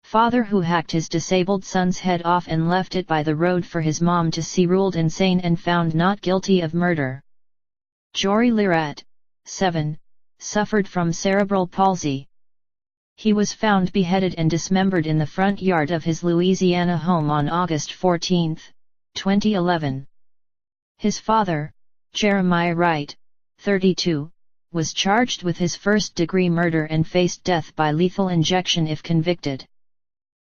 Father who hacked his disabled son's head off and left it by the road for his mom to see ruled insane and found not guilty of murder. Jory Lirat, 7, suffered from cerebral palsy. He was found beheaded and dismembered in the front yard of his Louisiana home on August 14, 2011. His father, Jeremiah Wright, 32, was charged with his first-degree murder and faced death by lethal injection if convicted.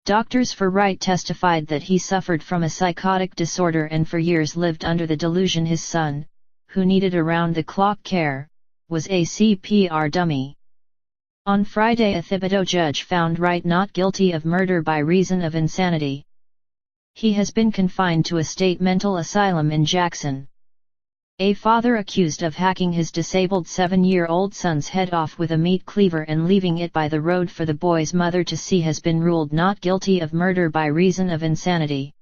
Doctors for Wright testified that he suffered from a psychotic disorder and for years lived under the delusion his son, who needed around-the-clock care, was a CPR dummy. On Friday, a Thibodaux judge found Wright not guilty of murder by reason of insanity. He has been confined to a state mental asylum in Jackson. A father accused of hacking his disabled 7-year-old son's head off with a meat cleaver and leaving it by the road for the boy's mother to see has been ruled not guilty of murder by reason of insanity.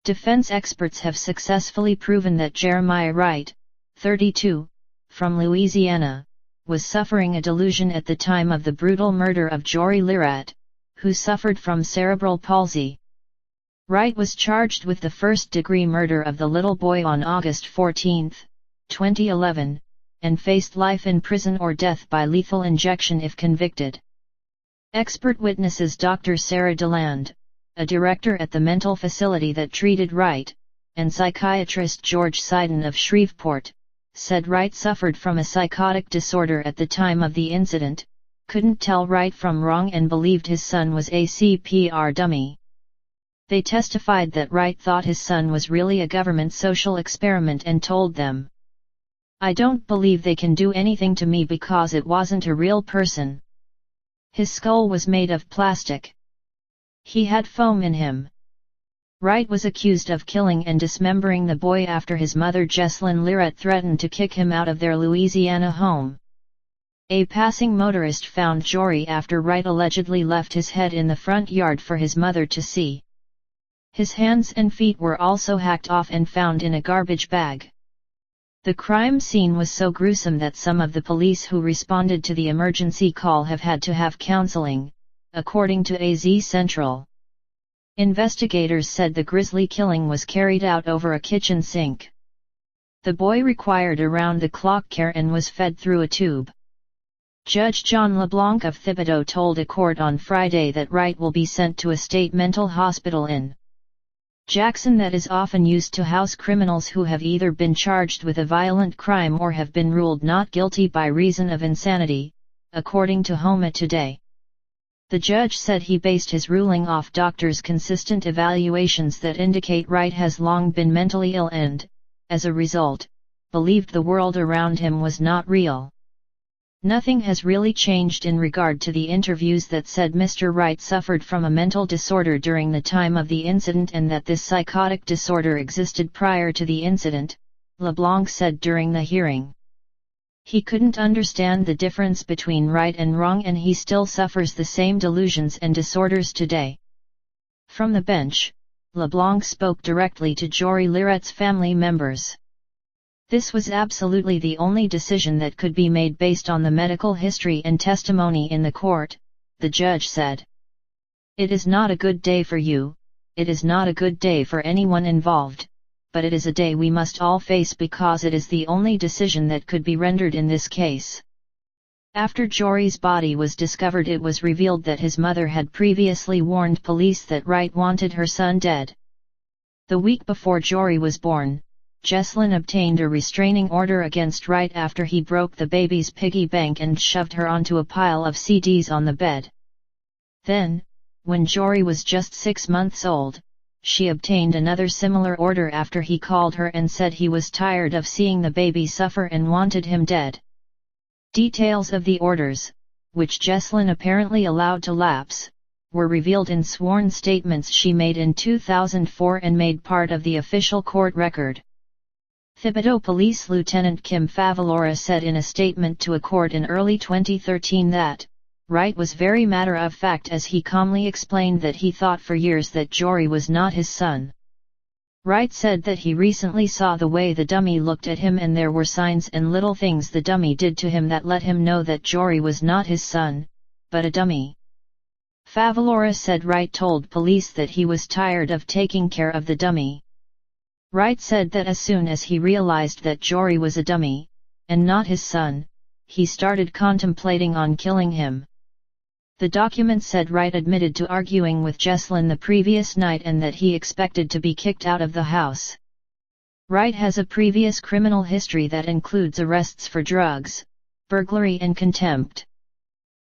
Defense experts have successfully proven that Jeremiah Wright, 32, from Louisiana, was suffering a delusion at the time of the brutal murder of Jory Lirat, who suffered from cerebral palsy. Wright was charged with the first-degree murder of the little boy on August 14, 2011, and faced life in prison or death by lethal injection if convicted. Expert witnesses Dr. Sarah DeLand, a director at the mental facility that treated Wright, and psychiatrist George Seiden of Shreveport, said Wright suffered from a psychotic disorder at the time of the incident, couldn't tell right from wrong and believed his son was a CPR dummy. They testified that Wright thought his son was really a government social experiment and told them, "I don't believe they can do anything to me because it wasn't a real person. His skull was made of plastic. He had foam in him." Wright was accused of killing and dismembering the boy after his mother Jesslyn Lirat threatened to kick him out of their Louisiana home. A passing motorist found Jory after Wright allegedly left his head in the front yard for his mother to see. His hands and feet were also hacked off and found in a garbage bag. The crime scene was so gruesome that some of the police who responded to the emergency call have had to have counseling, according to AZ Central. Investigators said the grisly killing was carried out over a kitchen sink. The boy required around-the-clock care and was fed through a tube. Judge John LeBlanc of Thibodaux told a court on Friday that Wright will be sent to a state mental hospital in Jackson that is often used to house criminals who have either been charged with a violent crime or have been ruled not guilty by reason of insanity, according to Homa Today. The judge said he based his ruling off doctors' consistent evaluations that indicate Wright has long been mentally ill and, as a result, believed the world around him was not real. Nothing has really changed in regard to the interviews that said Mr. Wright suffered from a mental disorder during the time of the incident and that this psychotic disorder existed prior to the incident, LeBlanc said during the hearing. He couldn't understand the difference between right and wrong and he still suffers the same delusions and disorders today. From the bench, LeBlanc spoke directly to Jory Lirat's family members. This was absolutely the only decision that could be made based on the medical history and testimony in the court, the judge said. It is not a good day for you, it is not a good day for anyone involved, but it is a day we must all face because it is the only decision that could be rendered in this case. After Jory's body was discovered, it was revealed that his mother had previously warned police that Wright wanted her son dead. The week before Jory was born, Jesslyn obtained a restraining order against Wright after he broke the baby's piggy bank and shoved her onto a pile of CDs on the bed. Then, when Jory was just 6 months old, she obtained another similar order after he called her and said he was tired of seeing the baby suffer and wanted him dead. Details of the orders, which Jesslyn apparently allowed to lapse, were revealed in sworn statements she made in 2004 and made part of the official court record. Thibodaux Police Lieutenant Kim Favalora said in a statement to a court in early 2013 that Wright was very matter-of-fact as he calmly explained that he thought for years that Jory was not his son. Wright said that he recently saw the way the dummy looked at him and there were signs and little things the dummy did to him that let him know that Jory was not his son, but a dummy. Favalora said Wright told police that he was tired of taking care of the dummy. Wright said that as soon as he realized that Jory was a dummy, and not his son, he started contemplating on killing him. The document said Wright admitted to arguing with Jesslyn the previous night and that he expected to be kicked out of the house. Wright has a previous criminal history that includes arrests for drugs, burglary and contempt.